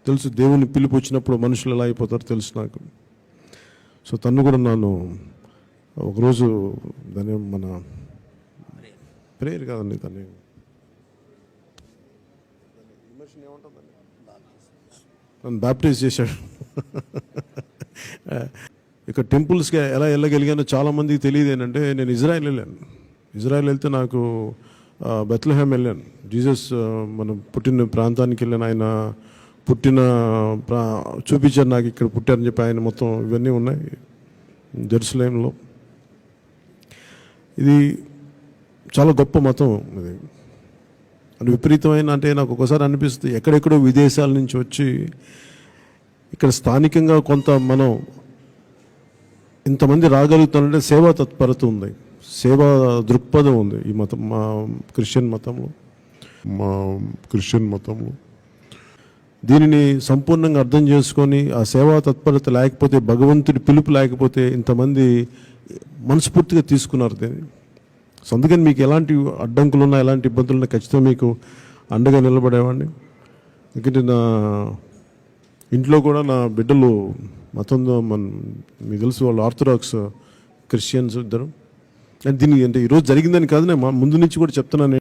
తెలుసు, దేవుని పిలుపు వచ్చినప్పుడు మనుషులు ఎలా అయిపోతారో తెలుసు నాకు. సో తను కూడా నన్ను ఒకరోజు దాని మన ప్రేయర్ కాదండి, దాన్ని నన్ను బ్యాప్టైజ్ చేశాడు. ఇక టెంపుల్స్కి ఎలా వెళ్ళగలిగానో చాలామందికి తెలియదు. ఏంటంటే నేను ఇజ్రాయెల్ వెళ్ళాను. ఇజ్రాయెల్ వెళ్తే నాకు బెత్లెహేమ్ వెళ్ళాను. జీసస్ మనం పుట్టిన ప్రాంతానికి వెళ్ళాను. ఆయన పుట్టిన చూపించారు నాకు, ఇక్కడ పుట్టారని చెప్పి. ఆయన మొత్తం ఇవన్నీ ఉన్నాయి జెరూసలేంలో. ఇది చాలా గొప్ప మతం. ఇది అది విపరీతమైన, అంటే నాకు ఒకసారి అనిపిస్తుంది ఎక్కడెక్కడో విదేశాల నుంచి వచ్చి ఇక్కడ స్థానికంగా కొంత మనం ఇంతమంది రాగలుగుతానంటే సేవా తత్పరత ఉంది, సేవా దృక్పథం ఉంది ఈ మతం, మా క్రిస్టియన్ మతంలో. దీనిని సంపూర్ణంగా అర్థం చేసుకొని ఆ సేవా తత్పరత లేకపోతే, భగవంతుడి పిలుపు లేకపోతే ఇంతమంది మనస్ఫూర్తిగా తీసుకున్నారు దీన్ని. సో అందుకని మీకు ఎలాంటి అడ్డంకులు ఉన్నా, ఎలాంటి ఇబ్బందులు ఉన్నా ఖచ్చితంగా మీకు అండగా నిలబడేవాడిని. ఎందుకంటే నా ఇంట్లో కూడా నా బిడ్డలు మతంలో మీకు తెలుసు, వాళ్ళు ఆర్థడాక్స్ క్రిస్టియన్స్ ఇద్దరు. దీనికి అంటే ఈరోజు జరిగిందని కాదు, నేను ముందు నుంచి కూడా చెప్తున్నాను.